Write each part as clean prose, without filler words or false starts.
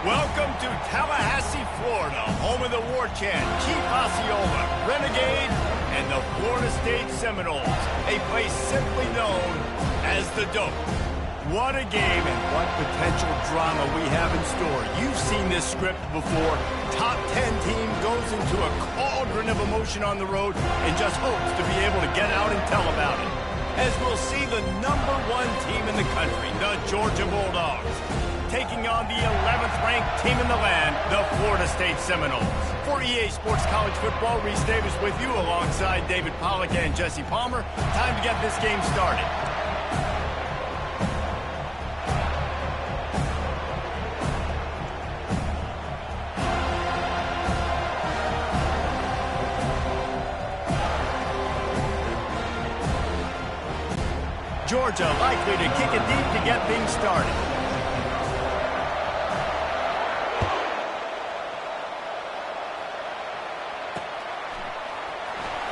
Welcome to Tallahassee, Florida, home of the war chant, Chief Osceola, Renegade, and the Florida State Seminoles, a place simply known as the Dope. What a game and what potential drama we have in store. You've seen this script before. Top 10 team goes into a cauldron of emotion on the road and just hopes to be able to get out and tell about it. As we'll see the #1 team in the country, the Georgia Bulldogs, taking on the 11th ranked team in the land, the Florida State Seminoles. For EA Sports College Football, Reese Davis with you alongside David Pollack and Jesse Palmer. Time to get this game started. Georgia likely to kick it deep to get things started.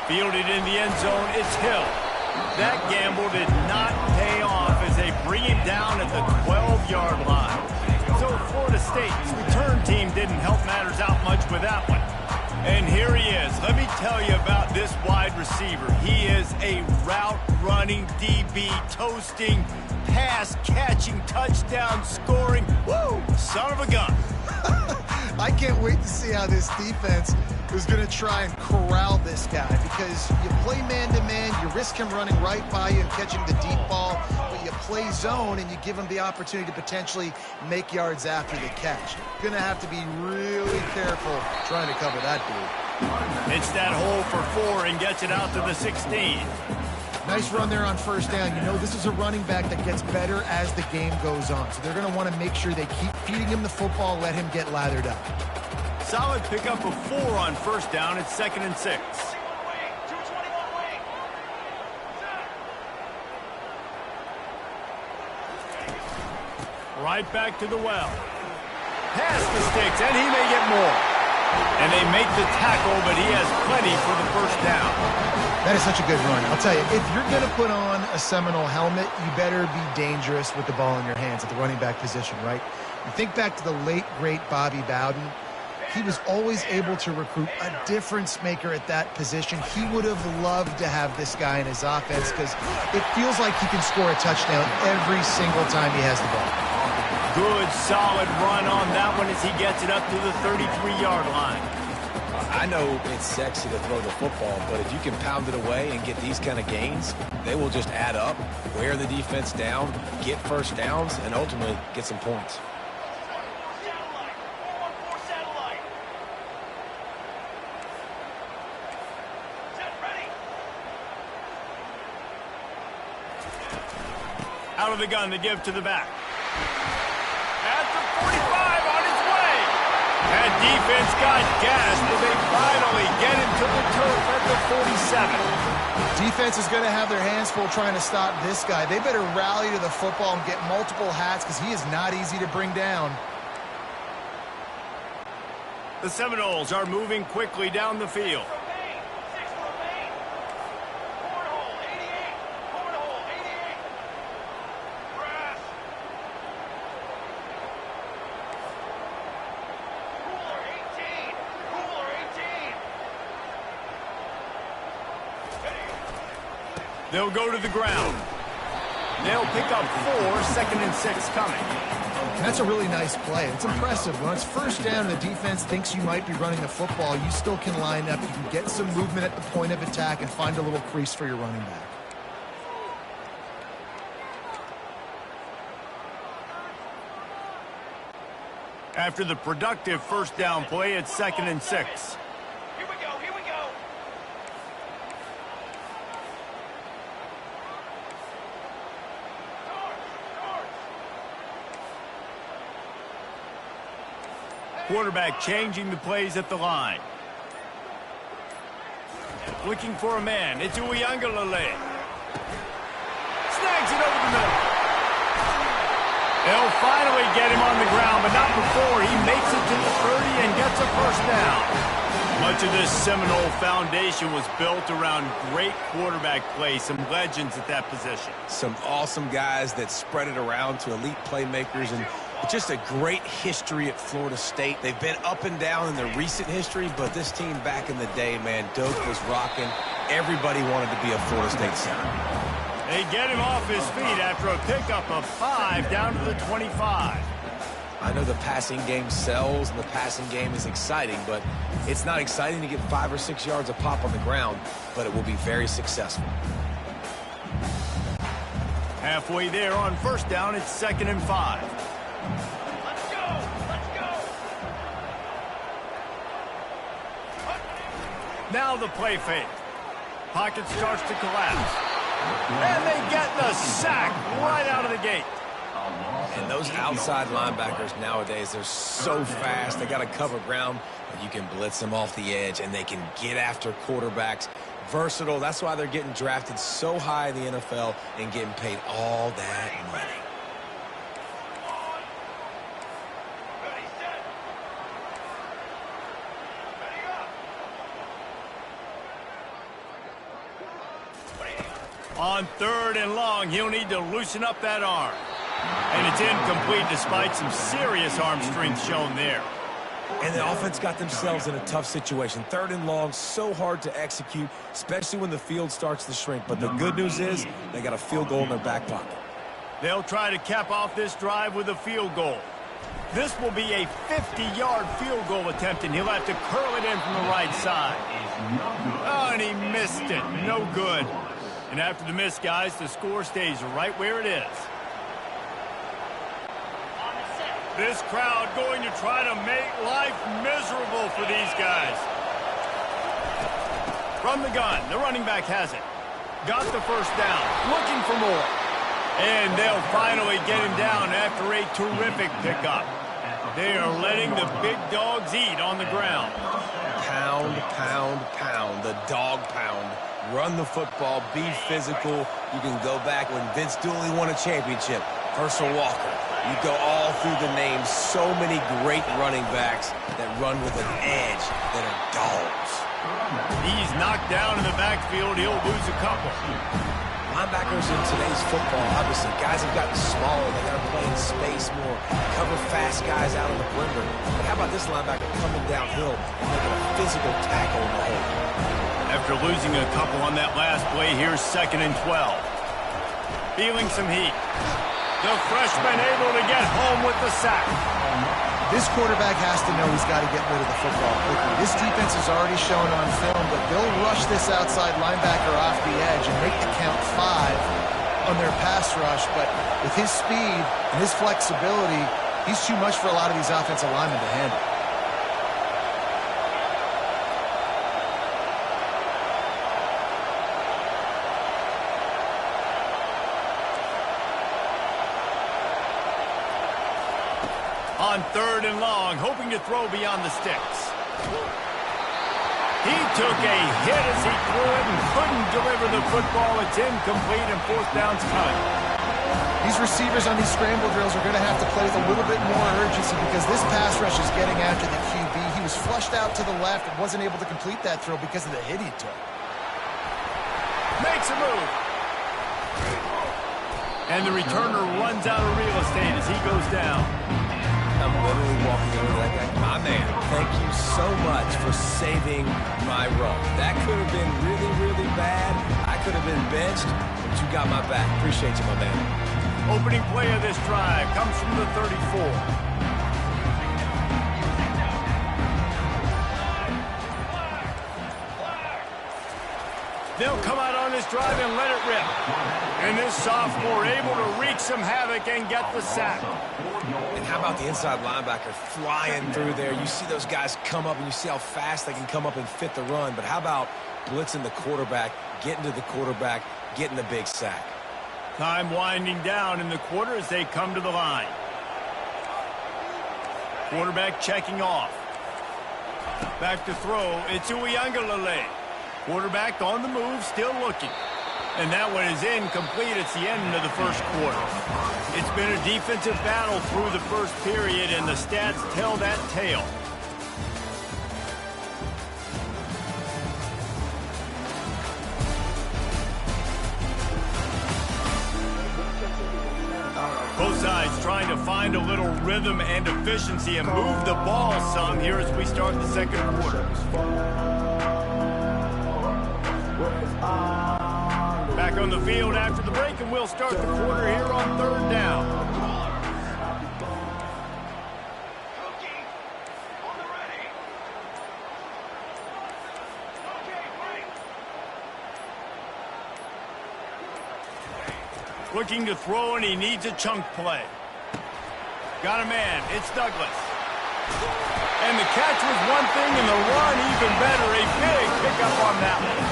Fielded in the end zone, it's Hill. That gamble did not pay off as they bring him down at the 12-yard line. So Florida State's return team didn't help matters out much with that one. And here he is. Let me tell you about this wide receiver. He is a route-running DB, toasting, pass-catching, touchdown-scoring, woo, son of a gun. I can't wait to see how this defense is going to try and corral this guy, because you play man-to-man, you risk him running right by you and catching the deep ball, but you play zone and you give him the opportunity to potentially make yards after the catch. Going to have to be really careful trying to cover that dude. It's that hole for 4 and gets it out to the 16. Nice run there on first down. You know, this is a running back that gets better as the game goes on, so they're going to want to make sure they keep feeding him the football, let him get lathered up. Solid pickup of 4 on first down. It's 2nd and 6. Right back to the well. Pass the sticks, and he may get more. And they make the tackle, but he has plenty for the first down. That is such a good run. I'll tell you, if you're going to put on a Seminole helmet, you better be dangerous with the ball in your hands at the running back position, right? You think back to the late, great Bobby Bowden. He was always able to recruit a difference maker at that position. He would have loved to have this guy in his offense because it feels like he can score a touchdown every single time he has the ball. Good, solid run on that one as he gets it up to the 33-yard line. I know it's sexy to throw the football, but if you can pound it away and get these kind of gains, they will just add up, wear the defense down, get first downs, and ultimately get some points. Out of the gun to give to the back. At the 45 on its way. That defense got gassed as they finally get him to the turf at the 47. Defense is going to have their hands full trying to stop this guy. They better rally to the football and get multiple hats because he is not easy to bring down. The Seminoles are moving quickly down the field. They'll go to the ground. They'll pick up 4, 2nd and 6 coming. That's a really nice play. It's impressive. When it's first down and the defense thinks you might be running the football, you still can line up. You can get some movement at the point of attack and find a little crease for your running back. After the productive first down play, it's 2nd and 6. Quarterback changing the plays at the line. Looking for a man. It's Uiagalelei. Snags it over the middle. They'll finally get him on the ground, but not before he makes it to the 30 and gets a first down. Much of this Seminole foundation was built around great quarterback play, some legends at that position. Some awesome guys that spread it around to elite playmakers, and Just a great history at Florida State. They've been up and down in their recent history, but this team back in the day, man, Doak was rocking. Everybody wanted to be a Florida State center. They get him off his feet after a pickup of 5 down to the 25. I know the passing game sells and the passing game is exciting, but it's not exciting to get 5 or 6 yards a pop on the ground, but it will be very successful. Halfway there on first down, it's 2nd and 5. Let's go! Let's go! Now the play fake. Pocket starts to collapse. And they get the sack right out of the gate. And those outside linebackers nowadays, they're so fast. They got to cover ground, but you can blitz them off the edge, and they can get after quarterbacks. Versatile. That's why they're getting drafted so high in the NFL and getting paid all that money. On 3rd and long, he'll need to loosen up that arm. And it's incomplete despite some serious arm strength shown there. And the offense got themselves in a tough situation. 3rd and long, so hard to execute, especially when the field starts to shrink. But the good news is they got a field goal in their back pocket. They'll try to cap off this drive with a field goal. This will be a 50-yard field goal attempt, and he'll have to curl it in from the right side. Oh, and he missed it. No good. And after the miss, guys, the score stays right where it is. This crowd going to try to make life miserable for these guys. From the gun, the running back has it. Got the first down, looking for more. And they'll finally get him down after a terrific pickup. They are letting the big dogs eat on the ground. Pound, pound, pound, the dog pound. Run the football, be physical. You can go back when Vince Dooley won a championship. Herschel Walker. You go all through the names. So many great running backs that run with an edge that are dogs. He's knocked down in the backfield. He'll lose a couple. Linebackers in today's football, obviously, guys have gotten smaller. They got to play in space more, cover fast guys out on the perimeter. But how about this linebacker coming downhill and making a physical tackle in the hole? After losing a couple on that last play, here's 2nd and 12. Feeling some heat. The freshman able to get home with the sack. This quarterback has to know he's got to get rid of the football quickly. This defense is already shown on film, but they'll rush this outside linebacker off the edge and make the count 5 on their pass rush. But with his speed and his flexibility, he's too much for a lot of these offensive linemen to handle. On 3rd and long, hoping to throw beyond the sticks. He took a hit as he threw it and couldn't deliver the football. It's incomplete and 4th down's coming. These receivers on these scramble drills are going to have to play with a little bit more urgency because this pass rush is getting after the QB. He was flushed out to the left and wasn't able to complete that throw because of the hit he took. Makes a move. And the returner runs out of real estate as he goes down. I'm literally walking over to that guy. My man, thank you so much for saving my run. That could have been really, really bad. I could have been benched, but you got my back. Appreciate you, my man. Opening play of this drive comes from the 34. They'll come out on this drive and let it rip. And this sophomore able to wreak some havoc and get the sack. And how about the inside linebacker flying through there? You see those guys come up, and you see how fast they can come up and fit the run. But how about blitzing the quarterback, getting to the quarterback, getting the big sack? Time winding down in the quarter as they come to the line. Quarterback checking off. Back to throw. It's Uiagalelei. Quarterback on the move, still looking. And that one is incomplete. It's the end of the first quarter. It's been a defensive battle through the first period, and the stats tell that tale. Both sides trying to find a little rhythm and efficiency and move the ball some here as we start the second quarter. Back on the field after the break, and we'll start the quarter here on third down. Looking to throw, and he needs a chunk play. Got a man. It's Douglas. And the catch was one thing, and the run even better. A big pickup on that one.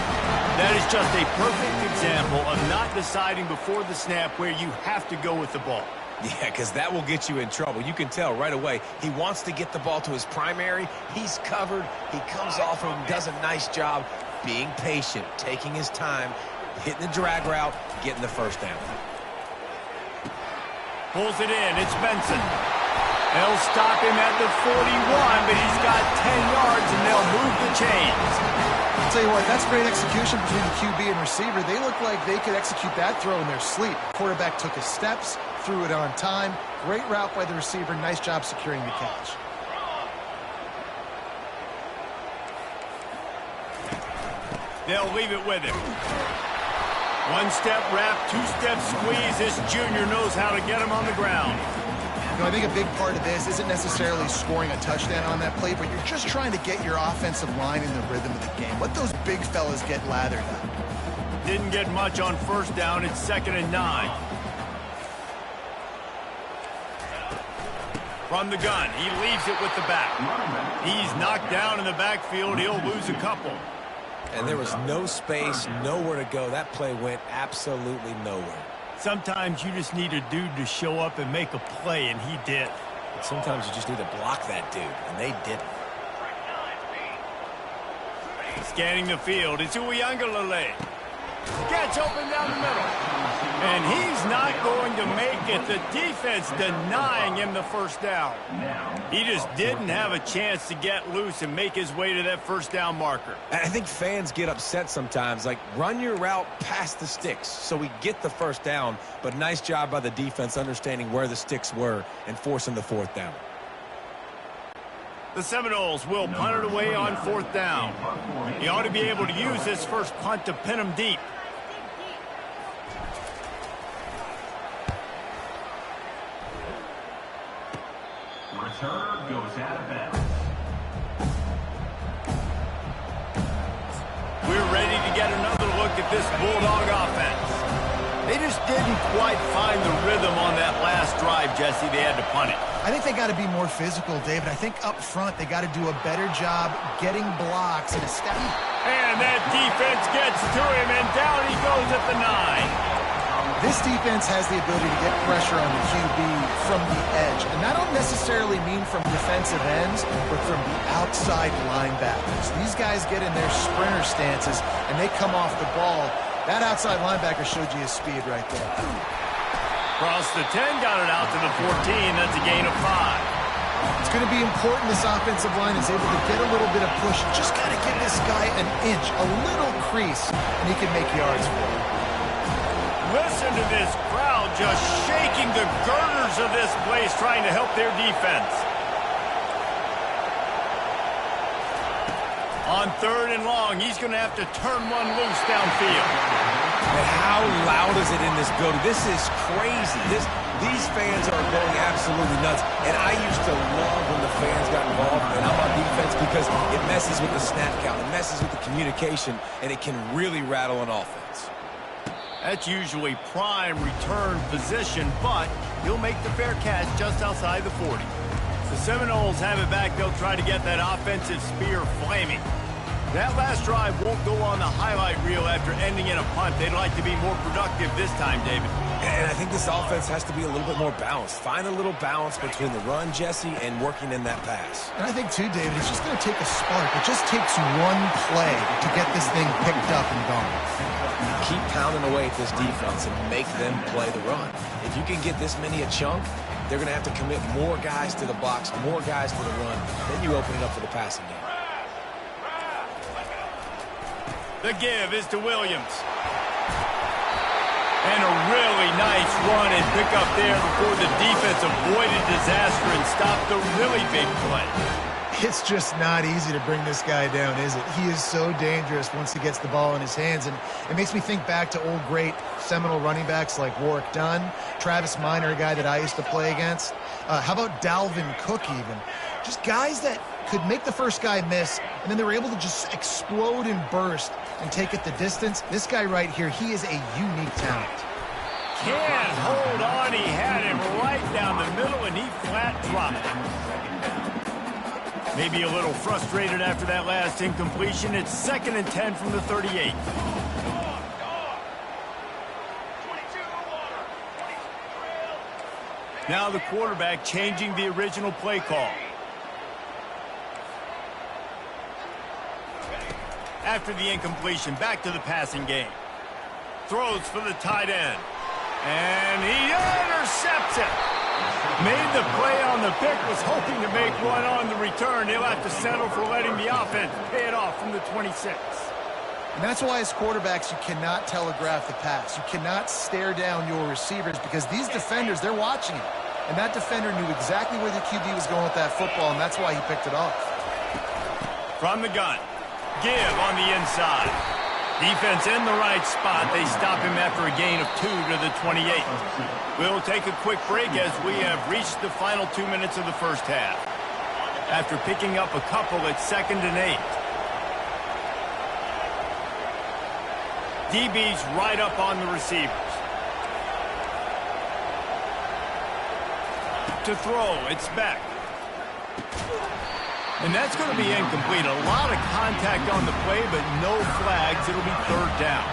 That is just a perfect example of not deciding before the snap where you have to go with the ball. Yeah, because that will get you in trouble. You can tell right away he wants to get the ball to his primary. He's covered. He comes off and does a nice job being patient, taking his time, hitting the drag route, getting the first down. Pulls it in. It's Benson. They'll stop him at the 41, but he's got 10 yards, and they'll move the chains. I'll tell you what, that's great execution between the QB and receiver. They look like they could execute that throw in their sleep. Quarterback took his steps, threw it on time. Great route by the receiver. Nice job securing the catch. They'll leave it with him. One-step wrap, two-step squeeze. This junior knows how to get him on the ground. You know, I think a big part of this isn't necessarily scoring a touchdown on that play, but you're just trying to get your offensive line in the rhythm of the game. Let those big fellas get lathered up. Didn't get much on first down. It's 2nd and 9. From the gun, he leaves it with the back. He's knocked down in the backfield. He'll lose a couple. And there was no space, nowhere to go. That play went absolutely nowhere. Sometimes you just need a dude to show up and make a play, and he did. But sometimes you just need to block that dude, and they didn't. Scanning the field, it's Uiagalelei. Gets open down the middle. And he's not going to make it. The defense denying him the first down. He just didn't have a chance to get loose and make his way to that first down marker. I think fans get upset sometimes. Like, run your route past the sticks so we get the first down. But nice job by the defense understanding where the sticks were and forcing the fourth down. The Seminoles will punt it away on 4th down. He ought to be able to use this first punt to pin him deep. Return goes out of bounds. We're ready to get another look at this Bulldog offense. They just didn't quite find the rhythm on that last drive, Jesse. They had to punt it. I think they got to be more physical, David. I think up front they got to do a better job getting blocks and establishing. And that defense gets to him, and down he goes at the 9. This defense has the ability to get pressure on the QB from the edge. And I don't necessarily mean from defensive ends, but from the outside linebackers. These guys get in their sprinter stances, and they come off the ball. That outside linebacker showed you his speed right there. Cross the 10, got it out to the 14. That's a gain of 5. It's going to be important this offensive line is able to get a little bit of push. Just got to give this guy an inch, a little crease, and he can make yards for it. Listen to this crowd just shaking the girders of this place, trying to help their defense. On 3rd and long, he's going to have to turn one loose downfield. And how loud is it in this building? This is crazy. These fans are going absolutely nuts. And I used to love when the fans got involved, and I'm on defense because it messes with the snap count. It messes with the communication, and it can really rattle an offense. That's usually prime return position, but he'll make the fair catch just outside the 40. The Seminoles have it back. They'll try to get that offensive spear flaming. That last drive won't go on the highlight reel after ending in a punt. They'd like to be more productive this time, David. And I think this offense has to be a little bit more balanced. Find a little balance between the run, Jesse, and working in that pass. And I think, too, David, it's just going to take a spark. It just takes one play to get this thing picked up and going. Keep pounding away at this defense and make them play the run. If you can get this many a chunk, they're going to have to commit more guys to the box, more guys to the run. Then you open it up for the passing game. The give is to Williams. And a really nice run and pick up there before the defense avoided disaster and stopped the really big play. It's just not easy to bring this guy down, is it? He is so dangerous once he gets the ball in his hands, and it makes me think back to old great Seminole running backs like Warwick Dunn, Travis Minor, a guy that I used to play against. How about Dalvin Cook even? Just guys that could make the first guy miss, and then they were able to just explode and burst and take it the distance. This guy right here, he is a unique talent. Can't hold on. He had him right down the middle, and he flat dropped him. Maybe a little frustrated after that last incompletion. It's 2nd and 10 from the 38. Now the quarterback changing the original play call. After the incompletion, back to the passing game. Throws for the tight end. And he intercepts it. Made the play on the pick, was hoping to make one on the return. He'll have to settle for letting the offense pay it off from the 26. And that's why as quarterbacks, you cannot telegraph the pass. You cannot stare down your receivers because these defenders, they're watching it. And that defender knew exactly where the QB was going with that football, and that's why he picked it off. From the gun. Give on the inside. Defense in the right spot. They stop him after a gain of 2 to the 28. We'll take a quick break as we have reached the final 2 minutes of the first half. After picking up a couple, it's 2nd and 8. DB's right up on the receivers. To throw, it's Beck. And that's going to be incomplete. A lot of contact on the play, but no flags. It'll be 3rd down.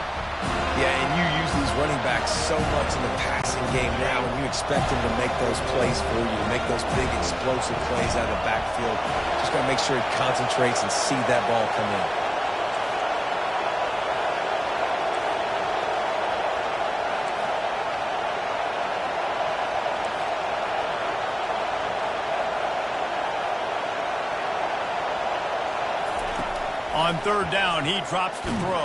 Yeah, and you use these running backs so much in the passing game now, and you expect them to make those plays for you, to make those big explosive plays out of the backfield. Just got to make sure he concentrates and see that ball come in. On 3rd down, he drops the throw.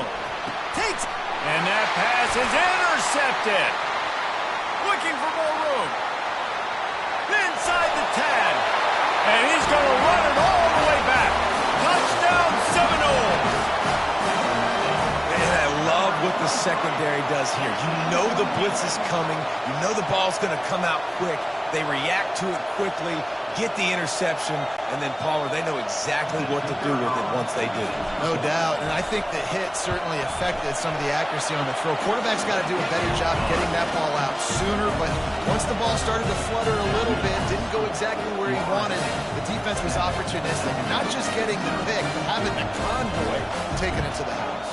Takes, and that pass is intercepted. Looking for more room. Inside the 10. And he's going to run it all the way back. Touchdown, Seminoles. And I love what the secondary does here. You know the blitz is coming. You know the ball's going to come out quick. They react to it quickly, get the interception, and then, Pollard, they know exactly what to do with it once they do. No doubt, and I think the hit certainly affected some of the accuracy on the throw. Quarterback's got to do a better job of getting that ball out sooner, but once the ball started to flutter a little bit, didn't go exactly where he wanted, the defense was opportunistic. Not just getting the pick, but having the convoy taking it to the house.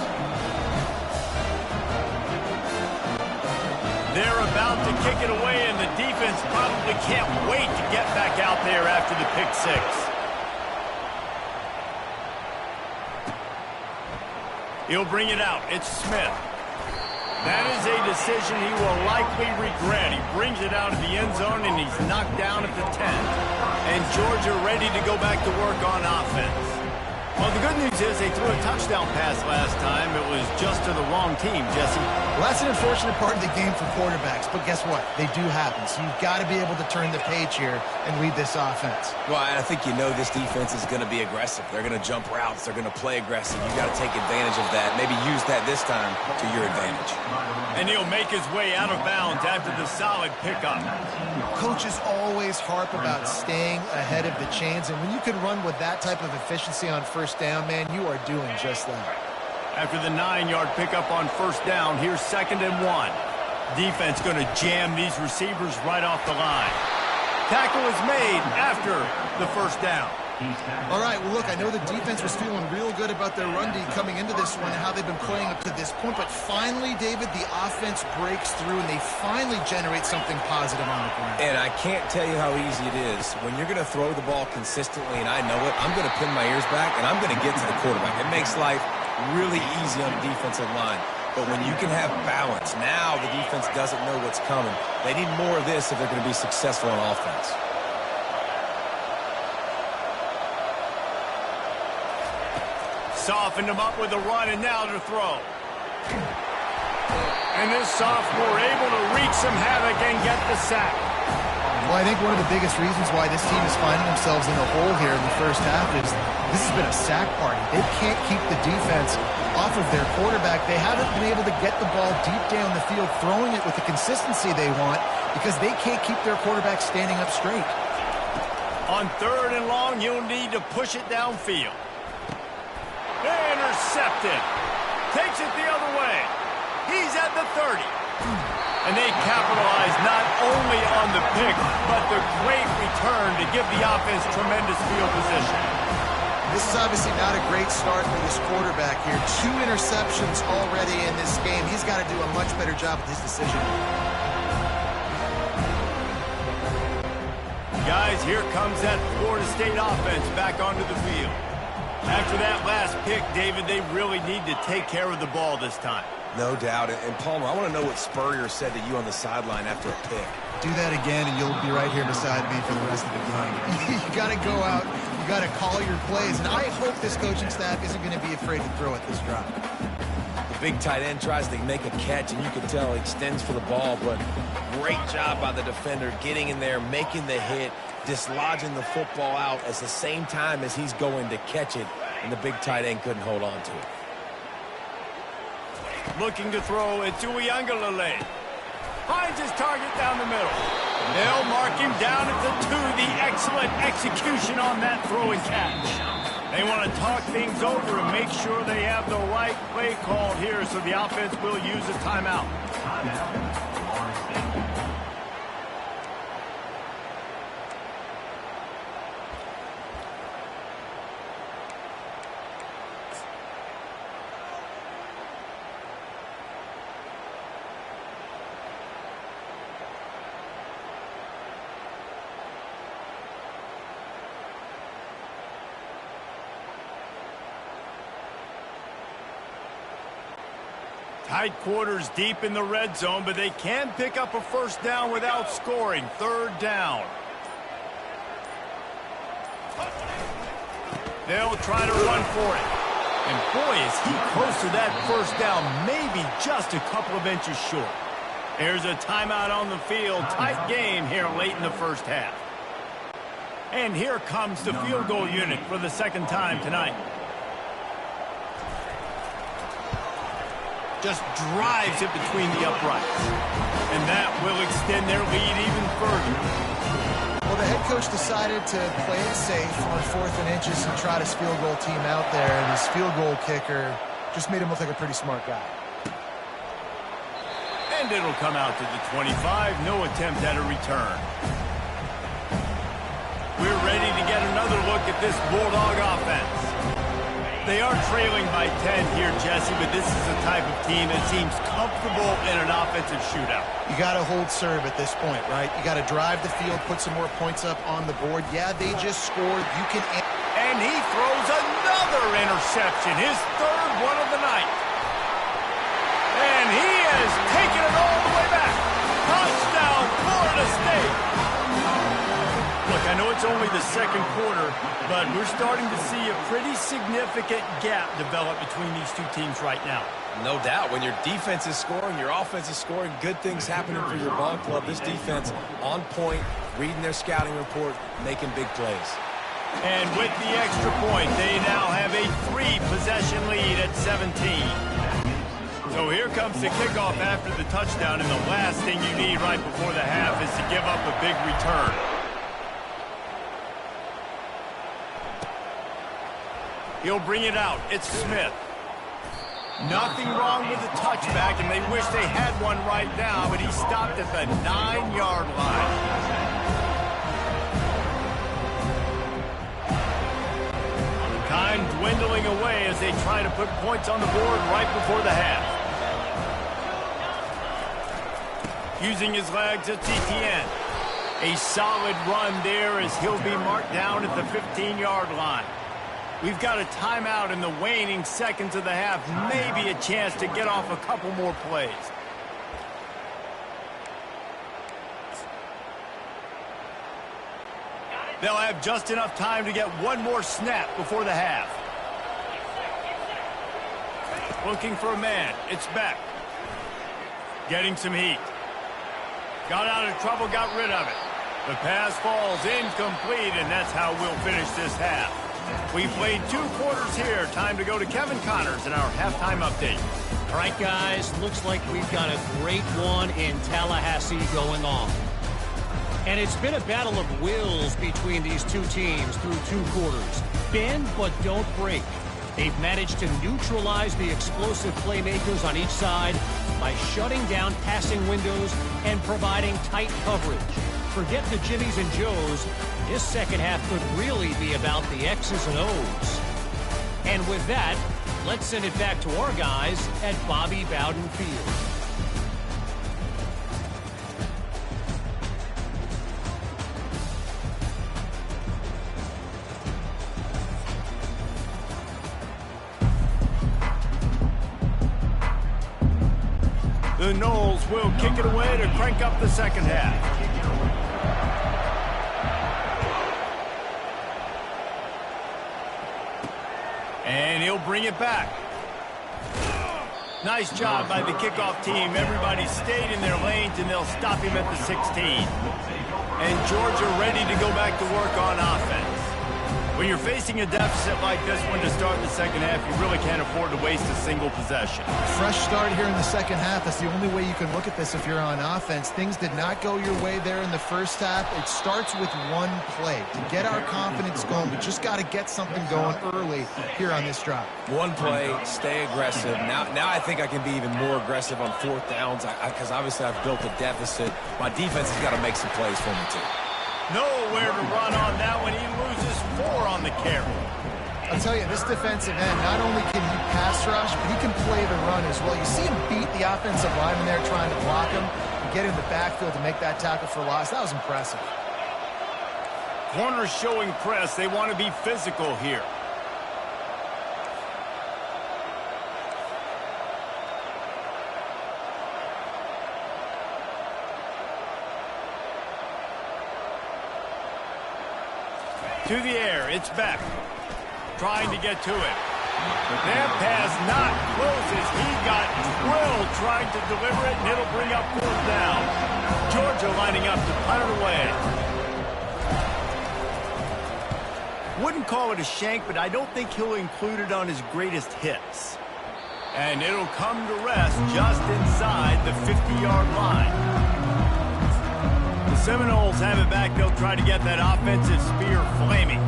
They're about to kick it away, and the defense probably can't wait to get back out there after the pick 6. He'll bring it out. It's Smith. That is a decision he will likely regret. He brings it out of the end zone, and he's knocked down at the 10. And Georgia ready to go back to work on offense. Well, the good news is they threw a touchdown pass last time. It was just to the wrong team, Jesse. Well, that's an unfortunate part of the game for quarterbacks, but guess what? They do happen, so you've got to be able to turn the page here and lead this offense. Well, I think you know this defense is going to be aggressive. They're going to jump routes. They're going to play aggressive. You got to take advantage of that. Maybe use that this time to your advantage. And he'll make his way out of bounds after the solid pickup. Coaches always harp about staying ahead of the chains, and when you can run with that type of efficiency on first down, man, you are doing just that. After the 9-yard pickup on first down, here's 2nd and 1. Defense going to jam these receivers right off the line. Tackle is made after the first down. All right, well, look, I know the defense was feeling real good about their run D coming into this one and how they've been playing up to this point, but finally, David, the offense breaks through and they finally generate something positive on the ground. And I can't tell you how easy it is. When you're going to throw the ball consistently, and I know it, I'm going to pin my ears back, and I'm going to get to the quarterback. It makes life really easy on the defensive line. But when you can have balance, now the defense doesn't know what's coming. They need more of this if they're going to be successful on offense. Softened him up with a run, and now to throw. And this sophomore able to wreak some havoc and get the sack. Well, I think one of the biggest reasons why this team is finding themselves in the hole here in the first half is this has been a sack party. They can't keep the defense off of their quarterback. They haven't been able to get the ball deep down the field, throwing it with the consistency they want because they can't keep their quarterback standing up straight. On 3rd and long, you'll need to push it downfield. Intercepted. Takes it the other way. He's at the 30. And they capitalize not only on the pick, but the great return to give the offense tremendous field position. This is obviously not a great start for this quarterback here. 2 interceptions already in this game. He's got to do a much better job with his decision. Guys, here comes that Florida State offense back onto the field. After that last pick, David, they really need to take care of the ball this time. No doubt. And Palmer, I want to know what Spurrier said to you on the sideline after a pick. Do that again, and you'll be right here beside me for the rest of the game. You got to go out. You got to call your plays. And I hope this coaching staff isn't going to be afraid to throw at this drive. The big tight end tries to make a catch, and you can tell he extends for the ball, but great job by the defender getting in there, making the hit, dislodging the football out at the same time as he's going to catch it, and the big tight end couldn't hold on to it. Looking to throw it to Uiagalelei. Finds his target down the middle. They'll mark him down at the 2. The excellent execution on that throw and catch. They want to talk things over and make sure they have the right play called here, so the offense will use a timeout. Tight quarters deep in the red zone, but they can pick up a first down without scoring. 3rd down. They'll try to run for it. And boy, is he close to that first down, maybe just a couple of inches short. There's a timeout on the field. Tight game here late in the first half. And here comes the field goal unit for the 2nd time tonight. Just drives it between the uprights. And that will extend their lead even further. Well, the head coach decided to play it safe on 4th and inches and trot his field goal team out there, and his field goal kicker just made him look like a pretty smart guy. And it'll come out to the 25. No attempt at a return. We're ready to get another look at this Bulldog offense. They are trailing by 10 here, Jesse, but this is the type of team that seems comfortable in an offensive shootout. You got to hold serve at this point, right? You got to drive the field, put some more points up on the board. Yeah, they just scored. You can... And he throws another interception, his 3rd one of the night. And he has taken it all the way back. Touchdown, Florida State. Look, I know it's only the 2nd quarter, but we're starting to see a pretty significant gap develop between these two teams right now. No doubt. When your defense is scoring, your offense is scoring, good things happening for your ball club. This defense on point, reading their scouting report, making big plays. And with the extra point, they now have a 3-possession lead at 17. So here comes the kickoff after the touchdown, and the last thing you need right before the half is to give up a big return. He'll bring it out. It's Smith. Nothing wrong with the touchback, and they wish they had one right now, but he stopped at the 9-yard line. Time dwindling away as they try to put points on the board right before the half. Using his legs, it's Etienne. A solid run there as he'll be marked down at the 15-yard line. We've got a timeout in the waning seconds of the half. Maybe a chance to get off a couple more plays. They'll have just enough time to get one more snap before the half. Looking for a man. It's Beck. getting some heat. Got out of trouble, got rid of it. The pass falls incomplete, and that's how we'll finish this half. We played 2 quarters here. Time to go to Kevin Connors in our halftime update. All right, guys, looks like we've got a great one in Tallahassee going on. And it's been a battle of wills between these two teams through 2 quarters. Bend but don't break. They've managed to neutralize the explosive playmakers on each side by shutting down passing windows and providing tight coverage. Forget the Jimmies and Joes. This second half could really be about the X's and O's. And with that, let's send it back to our guys at Bobby Bowden Field. The Noles will kick it away to crank up the second half. And he'll bring it back. Nice job by the kickoff team. Everybody stayed in their lanes, and they'll stop him at the 16. And Georgia ready to go back to work on offense. When you're facing a deficit like this one to start the second half, you really can't afford to waste a single possession. Fresh start here in the second half. That's the only way you can look at this if you're on offense. Things did not go your way there in the first half. It starts with one play. To get our confidence going, we just got to get something going early here on this drive. One play, stay aggressive. Now I think I can be even more aggressive on 4th downs because obviously I've built a deficit. My defense has got to make some plays for me too. Nowhere to run on that one. He loses 4 on the carry. I'll tell you, this defensive end, not only can he pass rush, but he can play the run as well. You see him beat the offensive lineman there trying to block him and get in the backfield to make that tackle for loss. That was impressive. Corners showing press. They want to be physical here. To the air, it's Beck. Trying to get to it. That pass not closes. He got drilled trying to deliver it, and it'll bring up 4th down. Georgia lining up to punt it away. Wouldn't call it a shank, but I don't think he'll include it on his greatest hits. And it'll come to rest just inside the 50-yard line. The Seminoles have it back. They'll try to get that offensive spear flaming.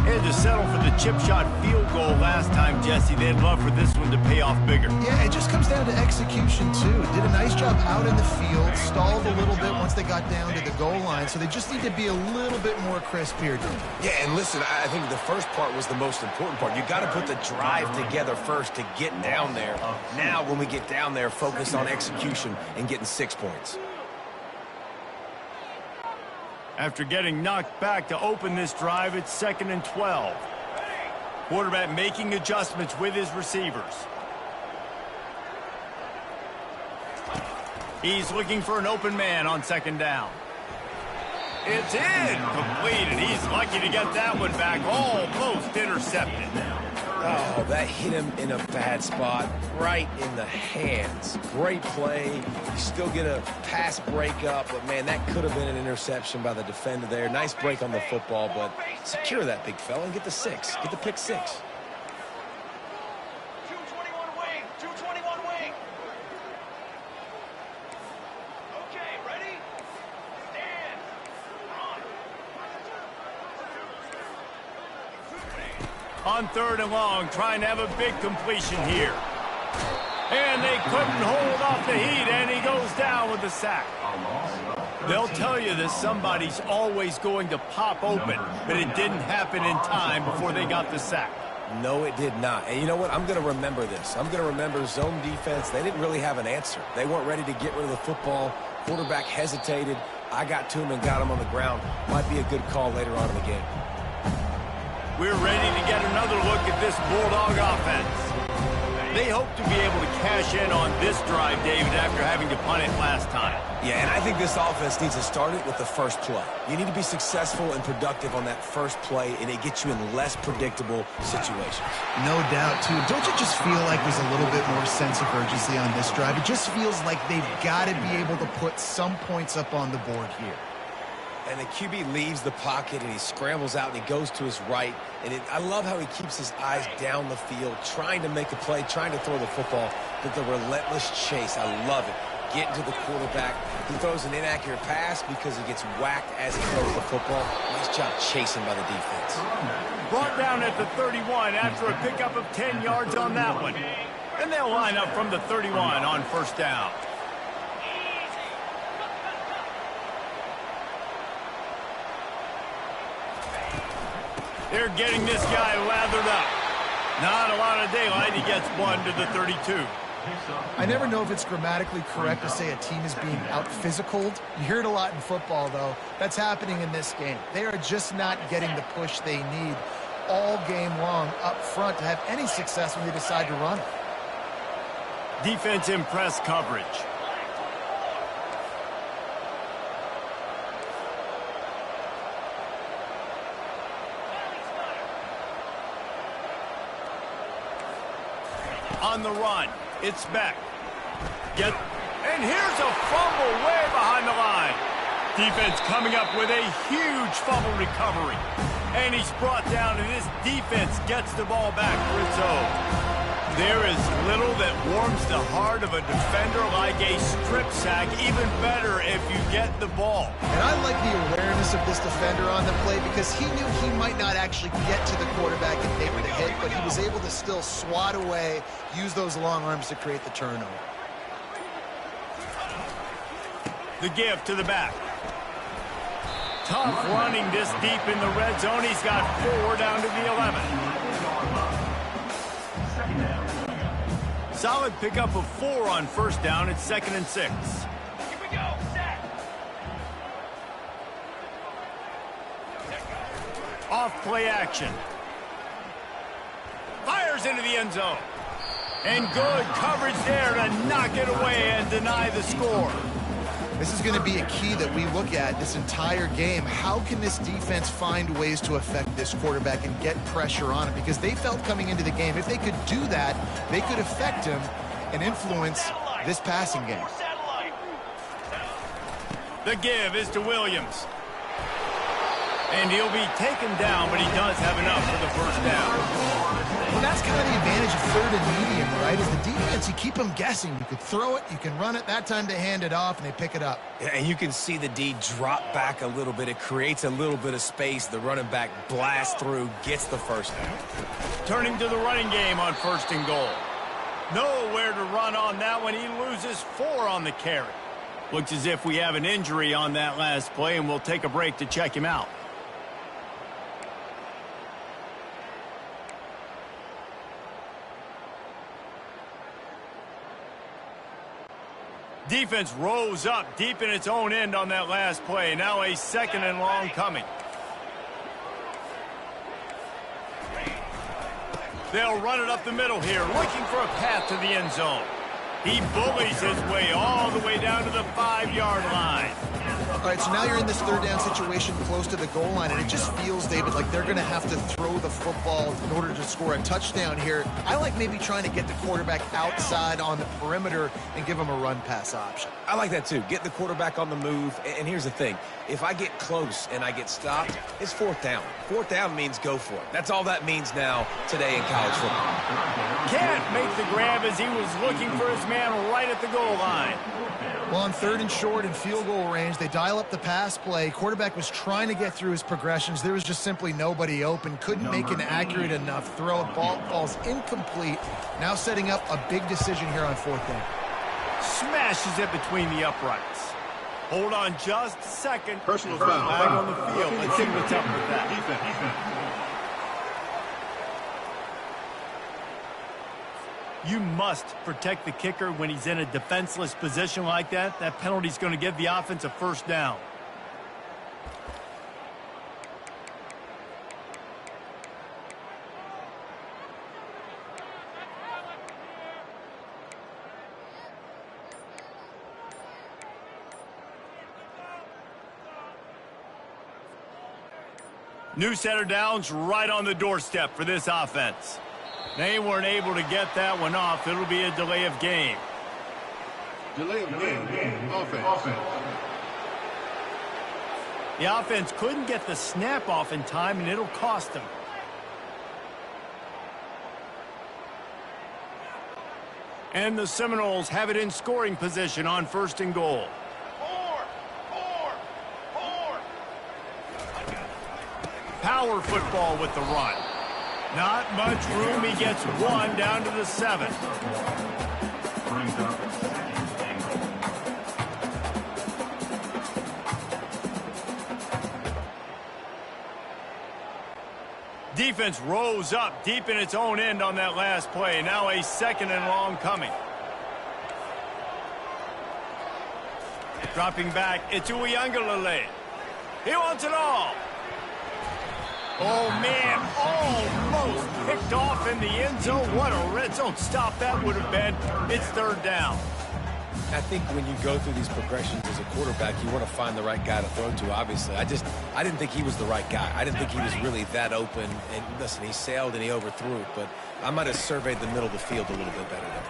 Had to settle for the chip shot field goal last time, Jesse. They'd love for this one to pay off bigger. Yeah, it just comes down to execution, too. Did a nice job out in the field, stalled a little bit once they got down to the goal line, so they just need to be a little bit more crisp here, dude. Yeah, and listen, I think the first part was the most important part. You got to put the drive together first to get down there. Now, when we get down there, focus on execution and getting 6 points. After getting knocked back to open this drive, it's 2nd and 12. Quarterback making adjustments with his receivers. He's looking for an open man on 2nd down. It's incomplete, and he's lucky to get that one back. Almost intercepted. Oh, that hit him in a bad spot, right in the hands. Great play. You still get a pass breakup, but, man, that could have been an interception by the defender there. Nice break on the football, but secure that big fella and get the 6. Get the pick 6. 221 wing. 221 wing. Okay, ready? Stand. Run. On 3rd and long, trying to have a big completion here. And they couldn't hold off the heat, and he goes down with the sack. They'll tell you that somebody's always going to pop open, but it didn't happen in time before they got the sack. No, it did not. And you know what? I'm going to remember this. I'm going to remember zone defense. They didn't really have an answer. They weren't ready to get rid of the football. Quarterback hesitated. I got to him and got him on the ground. Might be a good call later on in the game. We're ready to get another look at this Bulldog offense. They hope to be able to cash in on this drive, David, after having to punt it last time. Yeah, and I think this offense needs to start it with the first play. You need to be successful and productive on that first play, and it gets you in less predictable situations. No doubt, too. Don't you just feel like there's a little bit more sense of urgency on this drive? It just feels like they've got to be able to put some points up on the board here. And the QB leaves the pocket, and he scrambles out, and he goes to his right. And I love how he keeps his eyes down the field, trying to make a play, trying to throw the football, but the relentless chase, I love it. Getting to the quarterback. He throws an inaccurate pass because he gets whacked as he throws the football. Nice job chasing by the defense. Brought down at the 31 after a pickup of 10 yards on that one. And they'll line up from the 31 on first down. They're getting this guy lathered up. Not a lot of daylight. He gets one to the 32. I never know if it's grammatically correct to say a team is being out-physicaled. You hear it a lot in football, though. That's happening in this game. They are just not getting the push they need all game long up front to have any success when they decide to run it. Defense in press coverage. On the run, it's Beck. And here's a fumble way behind the line. Defense coming up with a huge fumble recovery. And he's brought down, and this defense gets the ball back for its own. There is little that warms the heart of a defender like a strip sack. Even better if you get the ball. And I like the awareness of this defender on the play because he knew he might not actually get to the quarterback if they were to hit, but he was able to still swat away, use those long arms to create the turnover. The give to the back. Tough running this deep in the red zone. He's got 4 down to the 11. Solid pickup of 4 on first down. It's 2nd and 6. Here we go. Set. Off play action. Fires into the end zone. And good coverage there to knock it away and deny the score. This is going to be a key that we look at this entire game. How can this defense find ways to affect this quarterback and get pressure on him? Because they felt coming into the game, if they could do that, they could affect him and influence this passing game. The give is to Williams. And he'll be taken down, but he does have enough for the first down. Well, that's kind of the advantage of 3rd and medium, right? Is the defense, you keep them guessing. You could throw it, you can run it. That time they hand it off, and they pick it up. Yeah, and you can see the D drop back a little bit. It creates a little bit of space. The running back blasts through, gets the first down. Turning to the running game on 1st and goal. Nowhere to run on that one. He loses 4 on the carry. Looks as if we have an injury on that last play, and we'll take a break to check him out. Defense rose up deep in its own end on that last play. Now a 2nd and long coming. They'll run it up the middle here, looking for a path to the end zone. He bullies his way all the way down to the 5-yard line. All right, so now you're in this 3rd down situation close to the goal line, and it just feels, David, like they're going to have to throw the football in order to score a touchdown here. I like maybe trying to get the quarterback outside on the perimeter and give him a run-pass option. I like that, too. Get the quarterback on the move. And here's the thing. If I get close and I get stopped, it's 4th down. 4th down means go for it. That's all that means now today in college football. Can't make the grab as he was looking for his man right at the goal line. Well, on 3rd and short and field goal range, they dial up the pass play. Quarterback was trying to get through his progressions. There was just simply nobody open. Couldn't make an accurate enough throw. Ball falls incomplete. Now setting up a big decision here on 4th down. Smashes it between the uprights. Hold on just a second. Personal foul. Flag on the field. Let's see what's up with that. Defense. You must protect the kicker when he's in a defenseless position like that. That penalty's going to give the offense a 1st down. New setter downs right on the doorstep for this offense. They weren't able to get that one off. It'll be a delay of game. Delay of game. Offense. The offense couldn't get the snap off in time, and it'll cost them. And the Seminoles have it in scoring position on 1st and goal. Power football with the run. Not much room. He gets one down to the 7. Brings up 2nd and goal. Defense rose up deep in its own end on that last play. Now a 2nd and long coming. Dropping back, it's Uiagalelei. He wants it all. Oh, man, almost picked off in the end zone. What a red zone stop that would have been. It's 3rd down. I think when you go through these progressions as a quarterback, you want to find the right guy to throw to, obviously. I didn't think he was the right guy. I didn't think he was really that open. And listen, he sailed and he overthrew it, but I might have surveyed the middle of the field a little bit better there.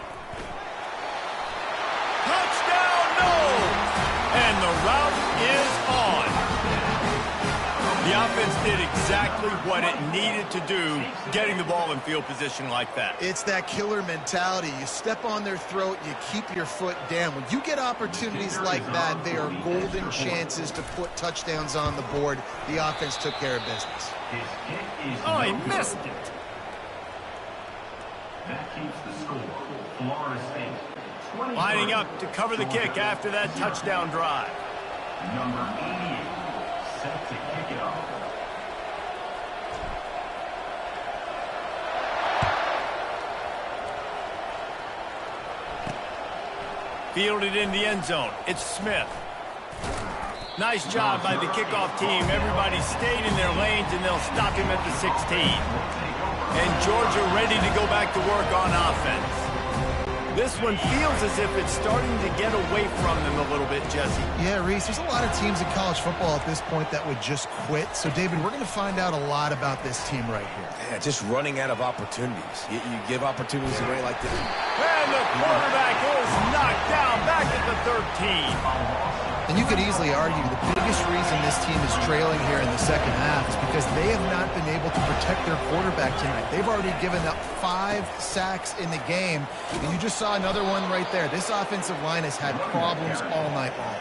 Touchdown, no! And the route is on. The offense did exactly what it needed to do, getting the ball in field position like that. It's that killer mentality. You step on their throat, you keep your foot down. When you get opportunities like that, they are golden chances to put touchdowns on the board. The offense took care of business. His kick is Oh, he no good. missed it. That keeps the score. Florida State 20. Lining up to cover the kick after that touchdown drive. Number 88 set to kick it off. Fielded in the end zone. It's Smith. Nice job by the kickoff team. Everybody stayed in their lanes, and they'll stop him at the 16. And Georgia ready to go back to work on offense. This one feels as if it's starting to get away from them a little bit, Jesse. Yeah, Reese, there's a lot of teams in college football at this point that would just quit. So, David, we're going to find out a lot about this team right here. Yeah, just running out of opportunities. You give opportunities away like this. And the quarterback is knocked down back at the 13. And you could easily argue the biggest reason this team is trailing here in the second half is because they have not been able to protect their quarterback tonight. They've already given up 5 sacks in the game, and you just saw another one right there. This offensive line has had problems all night long.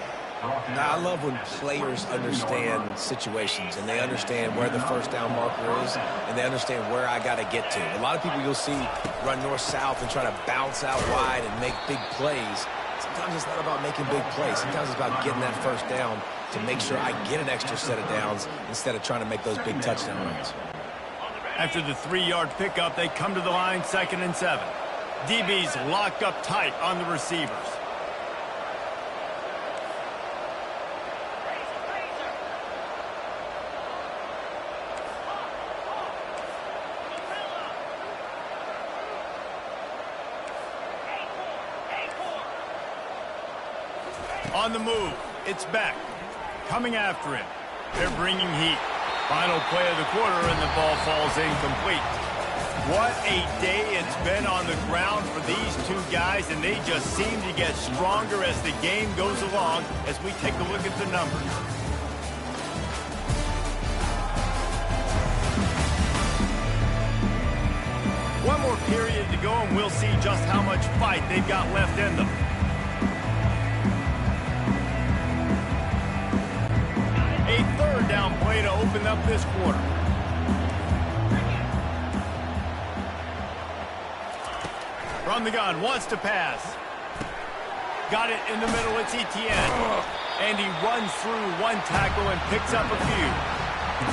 Now, I love when players understand situations and they understand where the first down marker is and they understand where I got to get to. A lot of people you'll see run north-south and try to bounce out wide and make big plays. Sometimes it's not about making big plays. Sometimes it's about getting that first down to make sure I get an extra set of downs instead of trying to make those big touchdown runs. After the 3-yard pickup, they come to the line 2nd and 7. DB's locked up tight on the receivers. On the move, it's Beck. Coming after him. They're bringing heat. Final play of the quarter, and the ball falls incomplete. What a day it's been on the ground for these two guys, and they just seem to get stronger as the game goes along as we take a look at the numbers. One more period to go, and we'll see just how much fight they've got left in them. A 3rd down play to open up this quarter. From the gun, wants to pass. Got it in the middle, it's Etienne. And he runs through one tackle and picks up a few.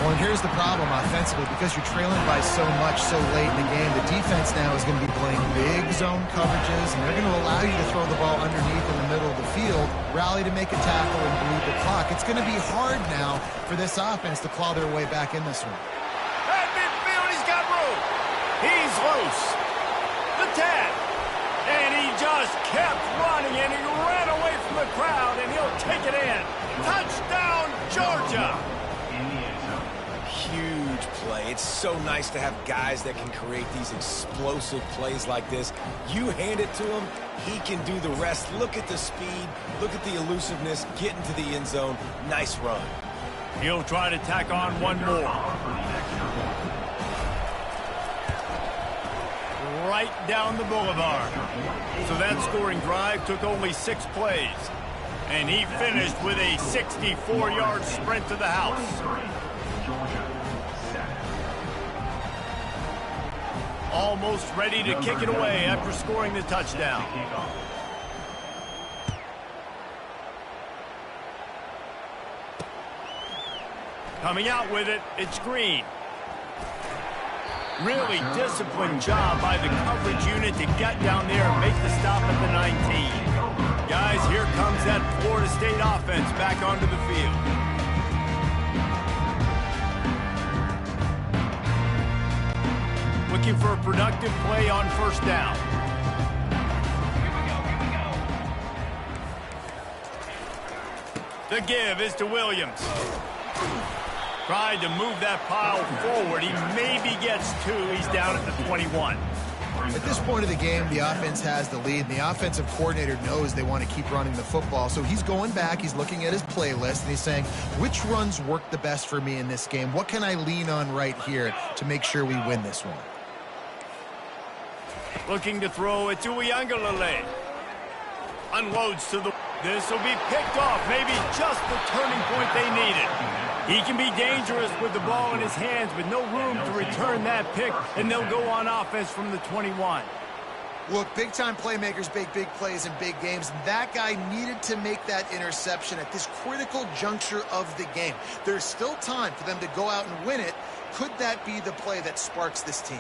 Well, and here's the problem offensively. Because you're trailing by so much so late in the game, the defense now is going to be playing big zone coverages, and they're going to allow you to throw the ball underneath in the middle of the field, rally to make a tackle, and bleed the clock. It's going to be hard now for this offense to claw their way back in this one. At midfield, he's got room. He's loose. The 10. And he just kept running, and he ran away from the crowd, and he'll take it in. Touchdown, Georgia. Huge play. It's so nice to have guys that can create these explosive plays like this. You hand it to him, he can do the rest. Look at the speed, look at the elusiveness, get into the end zone. Nice run. He'll try to tack on one more. Right down the boulevard. So that scoring drive took only 6 plays. And he finished with a 64-yard sprint to the house. Almost ready to kick it away after scoring the touchdown. Coming out with it, it's Green. Really disciplined job by the coverage unit to get down there and make the stop at the 19. Guys, here comes that Florida State offense back onto the field. Looking for a productive play on first down. The give is to Williams. Tried to move that pile forward. He maybe gets 2. He's down at the 21. At this point of the game, the offense has the lead, and the offensive coordinator knows they want to keep running the football. So he's going back, he's looking at his playlist, and he's saying, which runs work the best for me in this game? What can I lean on right here to make sure we win this one? Looking to throw it to Uiagalelei. Unloads to the... This will be picked off. Maybe just the turning point they needed. He can be dangerous with the ball in his hands, but no room to return that pick, and they'll go on offense from the 21. Look, big-time playmakers make big plays in big games, and that guy needed to make that interception at this critical juncture of the game. There's still time for them to go out and win it. Could that be the play that sparks this team?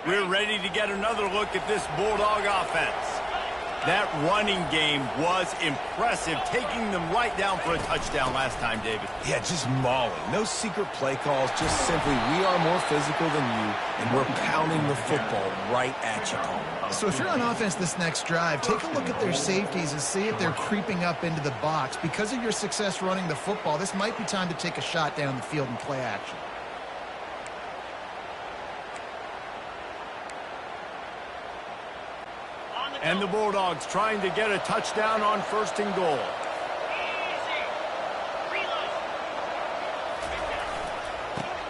We're ready to get another look at this Bulldog offense. That running game was impressive, taking them right down for a touchdown last time, David. Yeah, just mauling. No secret play calls, just simply we are more physical than you, and we're pounding the football right at you, Paul. So if you're on offense this next drive, take a look at their safeties and see if they're creeping up into the box. Because of your success running the football, this might be time to take a shot down the field and play action. And the Bulldogs trying to get a touchdown on 1st and goal.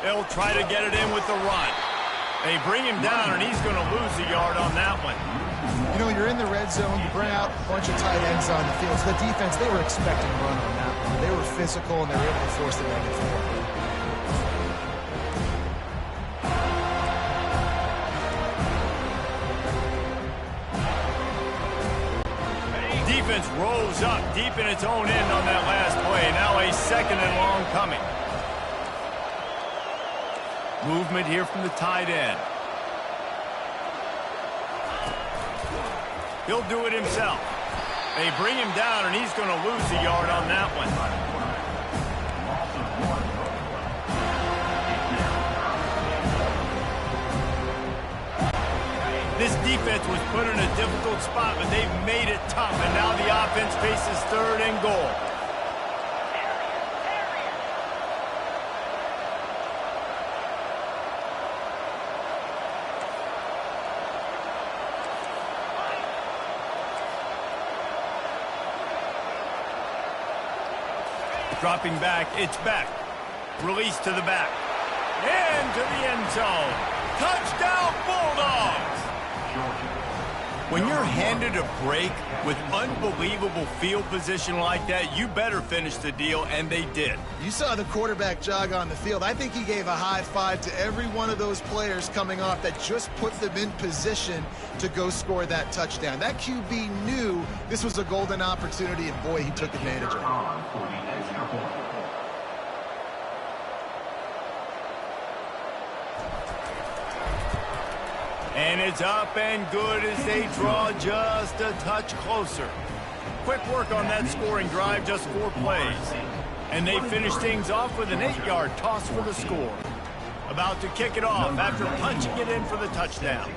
They'll try to get it in with the run. They bring him down, and he's going to lose a yard on that one. You know, you're in the red zone, you bring out a bunch of tight ends on the field. So the defense, they were expecting a run on that one. They were physical, and they were able to force the negative forward. Defense rolls up deep in its own end on that last play. Now a 2nd and long coming. Movement here from the tight end. He'll do it himself. They bring him down, and he's going to lose a yard on that one. This defense was put in a difficult spot, but they've made it tough, and now the offense faces 3rd and goal. Dropping back, it's back. Release to the back. Into the end zone. Touchdown, Bulldogs! When you're handed a break with unbelievable field position like that, you better finish the deal, and they did. You saw the quarterback jog on the field. I think he gave a high five to every one of those players coming off that just put them in position to go score that touchdown. That QB knew this was a golden opportunity, and boy, he took advantage of it. And it's up and good as they draw just a touch closer. Quick work on that scoring drive, just 4 plays. And they finish things off with an 8-yard toss for the score. About to kick it off after punching it in for the touchdown.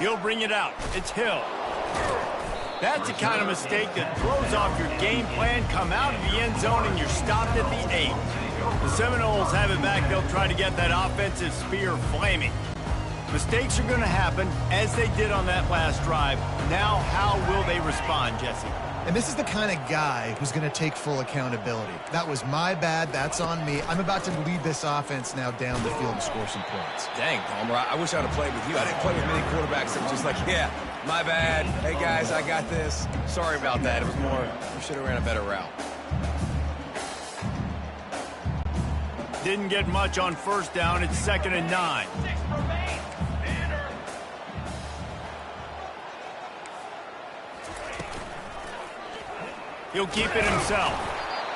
He'll bring it out. It's Hill. That's the kind of mistake that throws off your game plan. Come out of the end zone and you're stopped at the 8. The Seminoles have it back. They'll try to get that offensive spear flaming. Mistakes are going to happen, as they did on that last drive. Now, how will they respond, Jesse? And this is the kind of guy who's going to take full accountability. That was my bad. That's on me. I'm about to lead this offense now down the field and score some points. Dang, Palmer, I wish I would have played with you. I didn't play with many quarterbacks that were just like, yeah, my bad. Hey, guys, I got this. Sorry about that. It was more, we should have ran a better route. Didn't get much on first down. It's 2nd and 9. He'll keep it himself.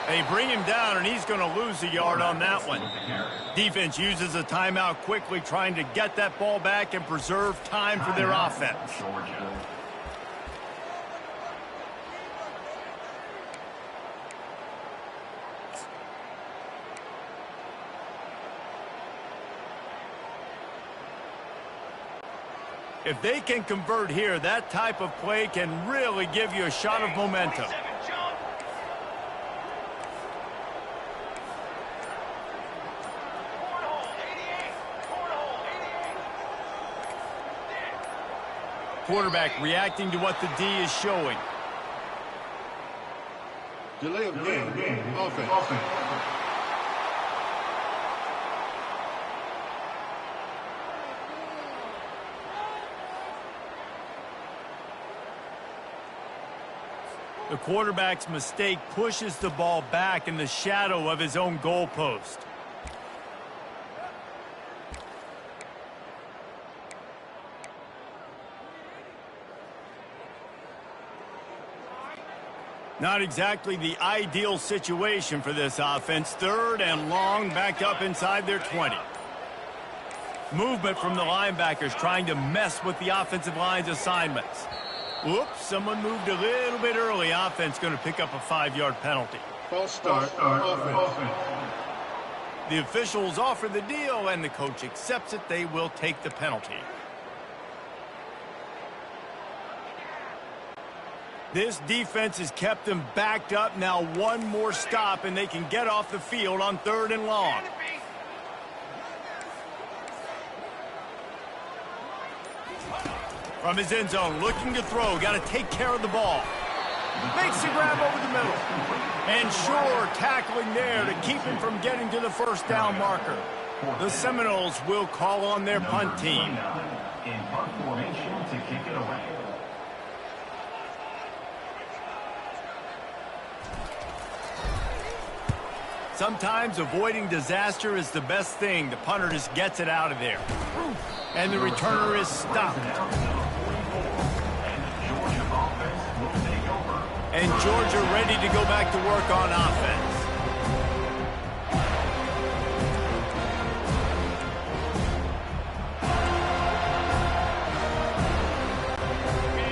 They bring him down, and he's going to lose a yard on that one. Defense uses a timeout quickly, trying to get that ball back and preserve time for their offense. If they can convert here, that type of play can really give you a shot of momentum. Quarterback reacting to what the D is showing. Delay of game. Offense. The quarterback's mistake pushes the ball back in the shadow of his own goalpost. Not exactly the ideal situation for this offense. 3rd and long, back up inside their 20. Movement from the linebackers trying to mess with the offensive line's assignments. Whoops, someone moved a little bit early. Offense going to pick up a 5-yard penalty. False start. Offense. The officials offer the deal, and the coach accepts it. They will take the penalty. This defense has kept them backed up. Now one more stop, and they can get off the field on 3rd and long. From his end zone, looking to throw. Got to take care of the ball. Makes the grab over the middle. And sure, tackling there to keep him from getting to the first down marker. The Seminoles will call on their punt team. In punt formation to kick it away. Sometimes avoiding disaster is the best thing. The punter just gets it out of there. And the returner is stopped. And Georgia ready to go back to work on offense.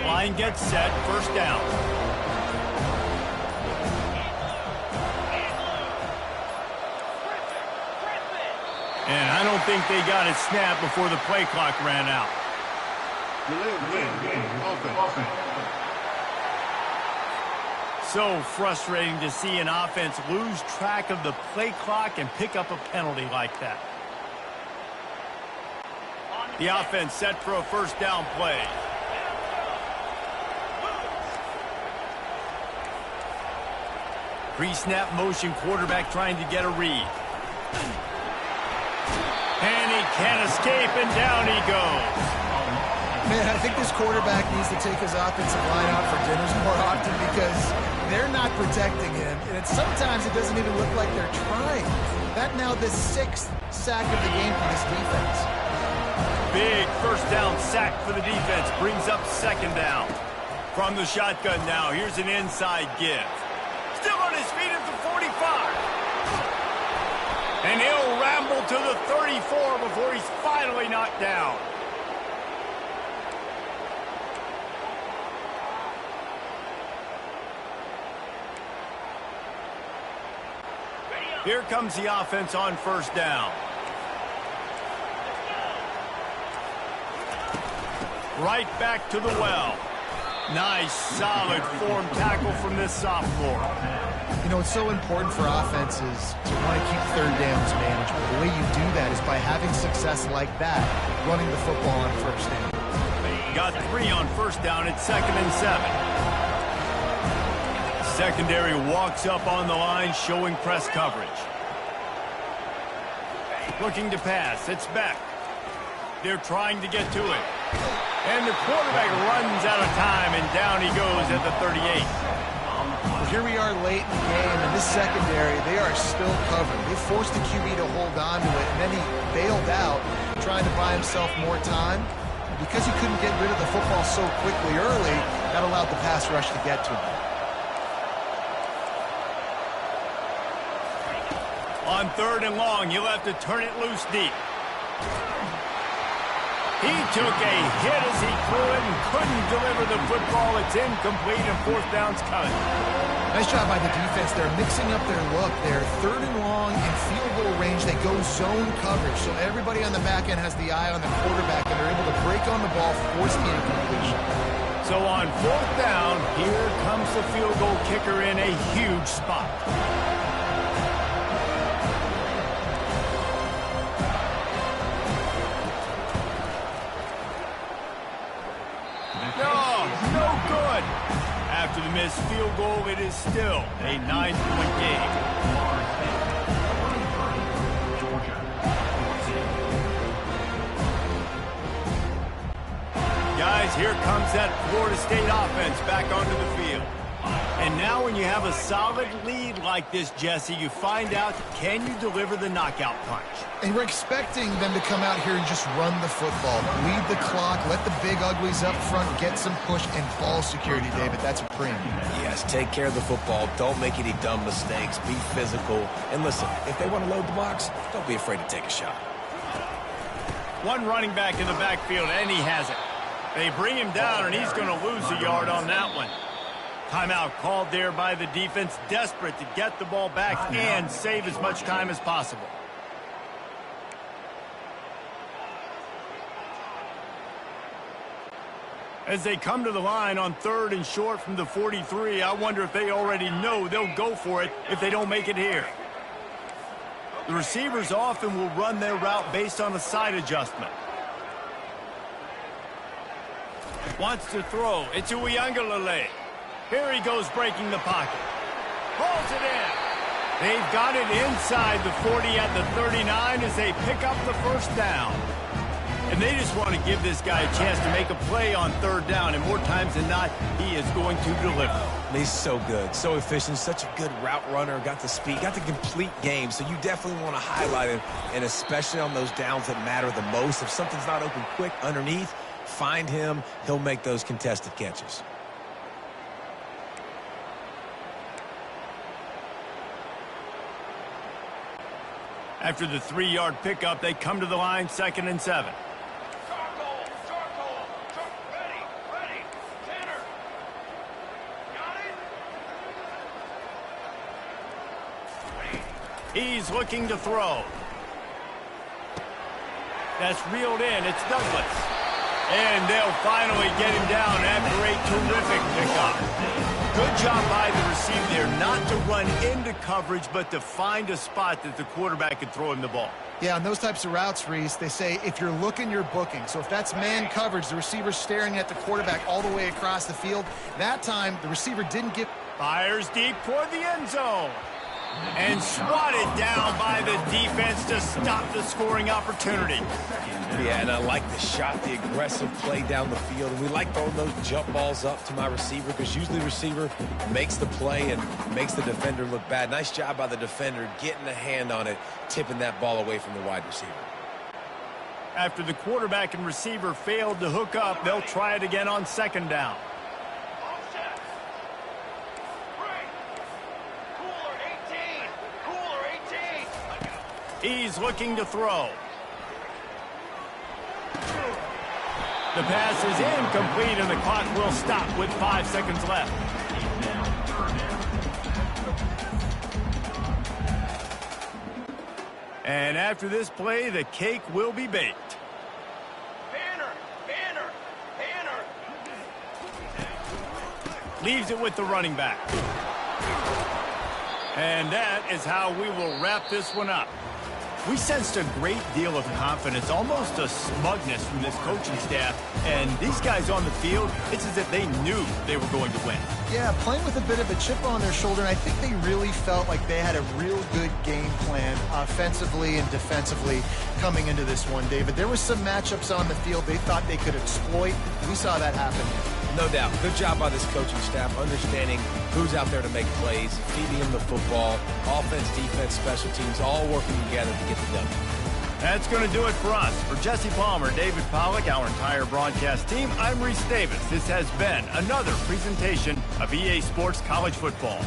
Line gets set, first down. And I don't think they got it snapped before the play clock ran out. Offense. So frustrating to see an offense lose track of the play clock and pick up a penalty like that. The offense set for a first down play. Pre-snap motion, quarterback trying to get a read. And he can't escape, and down he goes. Man, I think this quarterback needs to take his offensive line out for dinners more often because they're not protecting him. And sometimes it doesn't even look like they're trying. That now the 6th sack of the game for this defense. Big first down sack for the defense. Brings up 2nd down. From the shotgun now, here's an inside give. Still on his feet at the 45. And he'll ramble to the 34 before he's finally knocked down. Here comes the offense on first down. Right back to the well. Nice, solid form tackle from this sophomore. You know, it's so important for offenses to want to keep third downs manageable. The way you do that is by having success like that, running the football on first down. Got 3 on first down at 2nd and 7. Secondary walks up on the line, showing press coverage. Looking to pass. It's Beck. They're trying to get to it. And the quarterback runs out of time, and down he goes at the 38. Well, here we are late in the game, and this secondary, they are still covered. They forced the QB to hold on to it, and then he bailed out, trying to buy himself more time. And because he couldn't get rid of the football so quickly early, that allowed the pass rush to get to him. On 3rd and long, you'll have to turn it loose deep. He took a hit as he threw it and couldn't deliver the football. It's incomplete and 4th down's cut. Nice job by the defense. They're mixing up their look. They're 3rd and long in field goal range. They go zone coverage. So everybody on the back end has the eye on the quarterback, and they're able to break on the ball, force the incompletion. So on 4th down, here comes the field goal kicker in a huge spot. No good. After the missed field goal, it is still a 9-point game. Guys, here comes that Florida State offense back onto the field. And now when you have a solid lead like this, Jesse, you find out, can you deliver the knockout punch? And we're expecting them to come out here and just run the football, lead the clock, let the big uglies up front get some push and ball security, David. That's a premium. Yes, take care of the football. Don't make any dumb mistakes. Be physical. And listen, if they want to load the box, don't be afraid to take a shot. One running back in the backfield, and he has it. They bring him down, and he's going to lose a yard on that one. Timeout called there by the defense, desperate to get the ball back and save as much time as possible. As they come to the line on 3rd and short from the 43, I wonder if they already know they'll go for it if they don't make it here. The receivers often will run their route based on a side adjustment. Wants to throw. It's Uiagalelei. Here he goes breaking the pocket. Pulls it in. They've got it inside the 40 at the 39 as they pick up the first down. And they just want to give this guy a chance to make a play on 3rd down, and more times than not, he is going to deliver. He's so good, so efficient, such a good route runner, got the speed, got the complete game, so you definitely want to highlight him, and especially on those downs that matter the most. If something's not open quick underneath, find him, he'll make those contested catches. After the 3-yard pickup, they come to the line, 2nd and 7. He's looking to throw. That's reeled in. It's Douglas. And they'll finally get him down after a terrific pickup. Good job by the receiver there, not to run into coverage, but to find a spot that the quarterback could throw him the ball. Yeah, on those types of routes, Reese, they say if you're looking, you're booking. So if that's man coverage, the receiver's staring at the quarterback all the way across the field. That time, the receiver didn't get... Fires deep toward the end zone. And swatted down by the defense to stop the scoring opportunity. Yeah, and I like the shot, the aggressive play down the field. And we like throwing those jump balls up to my receiver because usually the receiver makes the play and makes the defender look bad. Nice job by the defender getting a hand on it, tipping that ball away from the wide receiver. After the quarterback and receiver failed to hook up, they'll try it again on 2nd down. He's looking to throw. The pass is incomplete, and the clock will stop with 5 seconds left. And after this play, the cake will be baked. Banner, pay Leaves it with the running back. And that is how we will wrap this one up. We sensed a great deal of confidence, almost a smugness from this coaching staff. And these guys on the field, it's as if they knew they were going to win. Yeah, playing with a bit of a chip on their shoulder, and I think they really felt like they had a real good game plan offensively and defensively coming into this one, David. There were some matchups on the field they thought they could exploit. We saw that happen. No doubt. Good job by this coaching staff, understanding who's out there to make plays, feeding them the football, offense, defense, special teams, all working together to get the W. That's going to do it for us. For Jesse Palmer, David Pollack, our entire broadcast team, I'm Reese Davis. This has been another presentation of EA Sports College Football.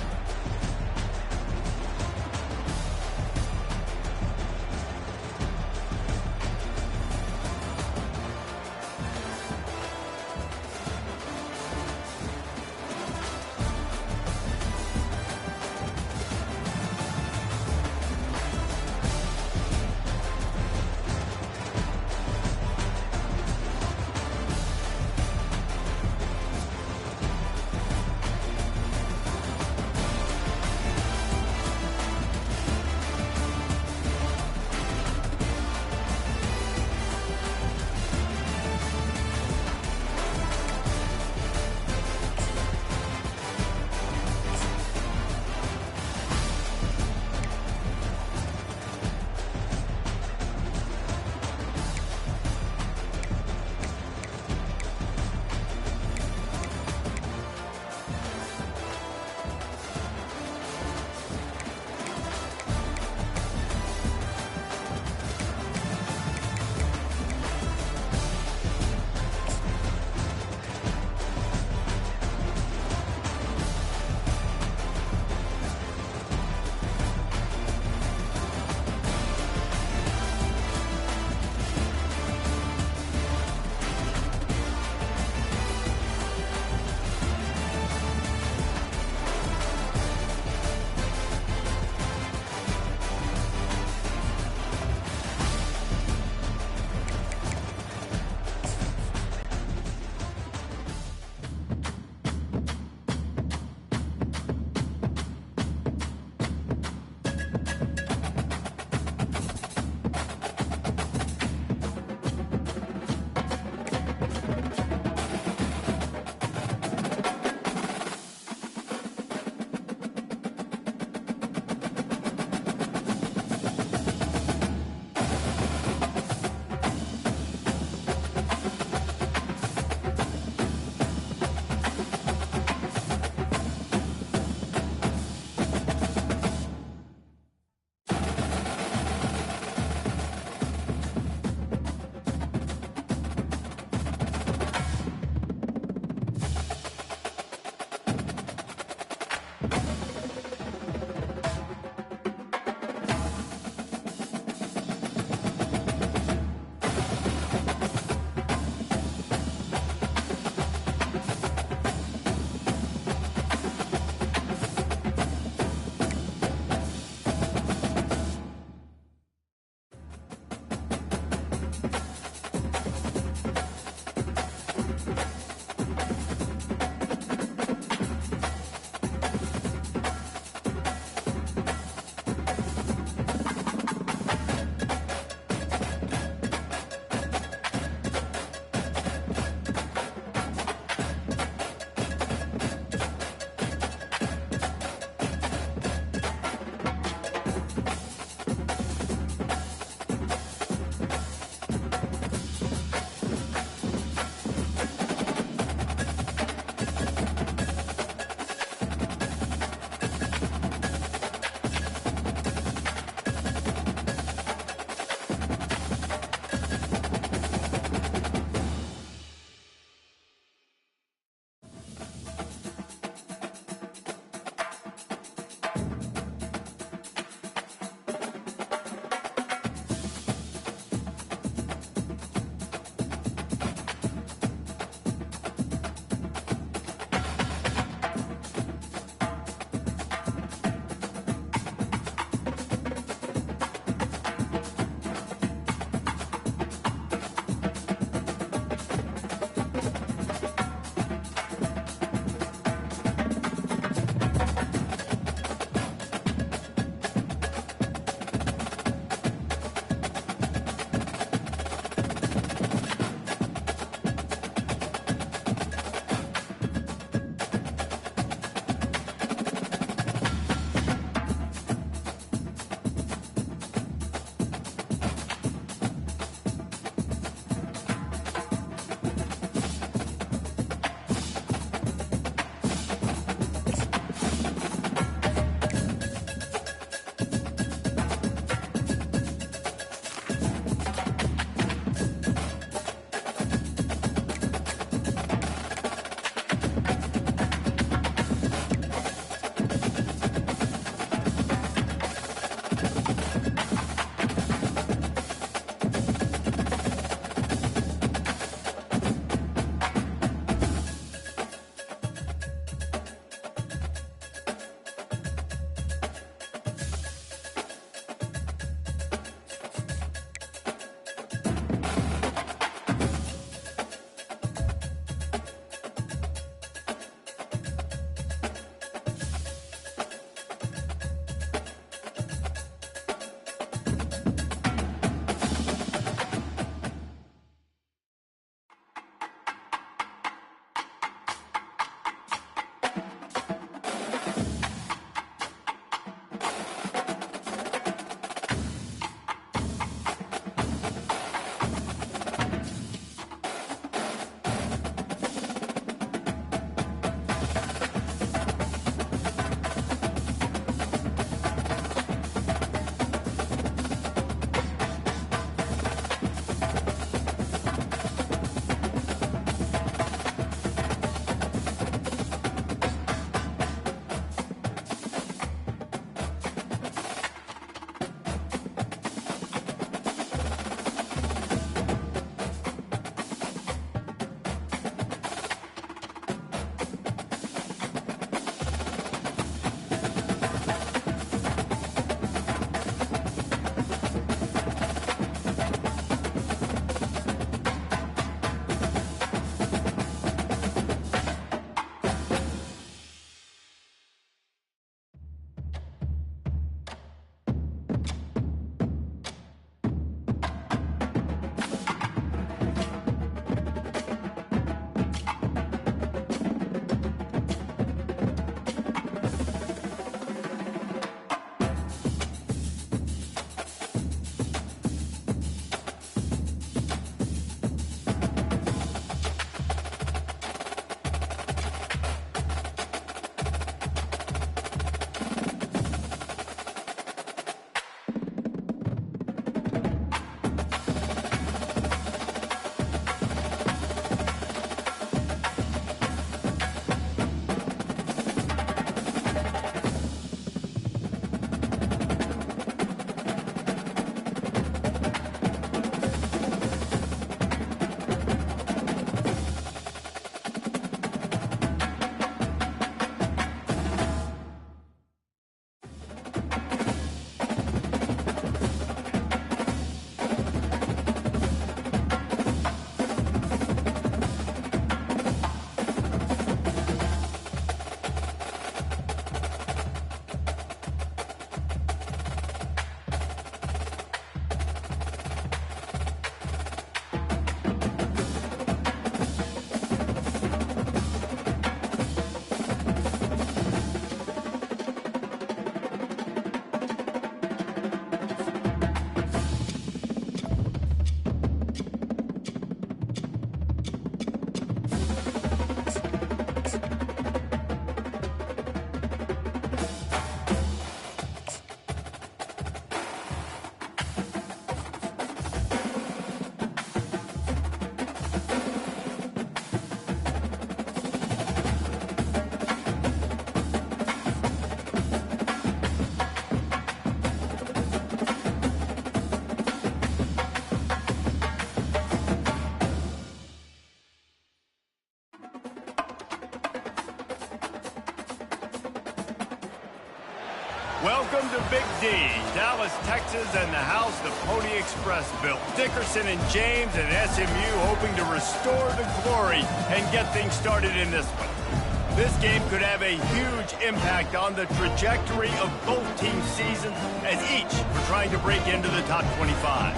Welcome to Big D, Dallas, Texas, and the house the Pony Express built. Dickerson and James and SMU hoping to restore the glory and get things started in this one. This game could have a huge impact on the trajectory of both teams' seasons, as each were trying to break into the top 25.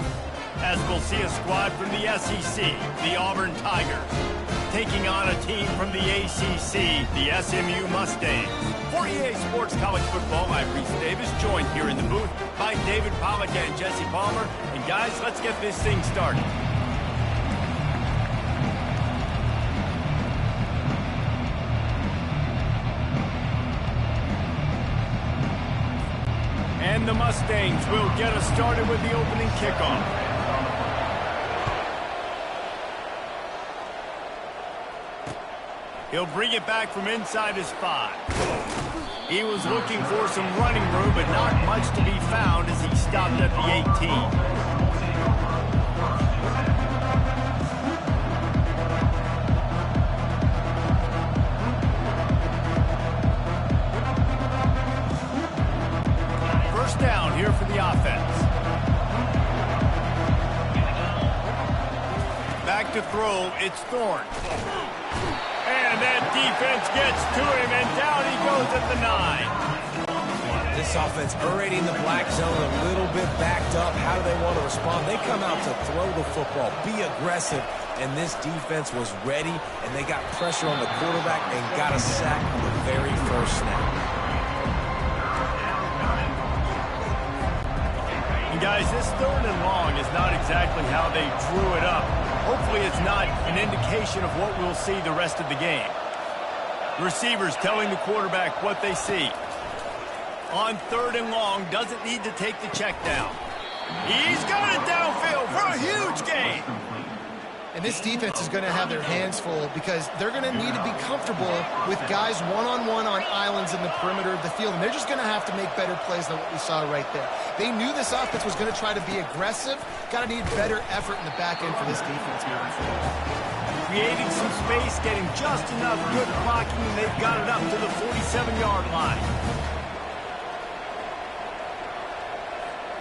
As we'll see a squad from the SEC, the Auburn Tigers, taking on a team from the ACC, the SMU Mustangs. For EA Sports College Football, I'm Reese Davis, joined here in the booth by David Pollack and Jesse Palmer. And guys, let's get this thing started. And the Mustangs will get us started with the opening kickoff. He'll bring it back from inside his 5. He was looking for some running room, but not much to be found as he stopped at the 18. First down here for the offense. Back to throw, it's Thorne. And that defense gets to him, and down he goes at the 9. This offense already in the black zone, a little bit backed up. How do they want to respond? They come out to throw the football, be aggressive, and this defense was ready, and they got pressure on the quarterback and got a sack on the very first snap. And guys, this 3rd and long is not exactly how they drew it up. Hopefully it's not an indication of what we'll see the rest of the game. Receivers telling the quarterback what they see. On 3rd and long, doesn't need to take the check down. He's got it downfield for a huge gain. And this defense is going to have their hands full because they're going to need to be comfortable with guys one-on-one on islands in the perimeter of the field. And they're just going to have to make better plays than what we saw right there. They knew this offense was going to try to be aggressive. Got to need better effort in the back end for this defense moving forward. Creating some space, getting just enough good blocking, and they've got it up to the 47-yard line.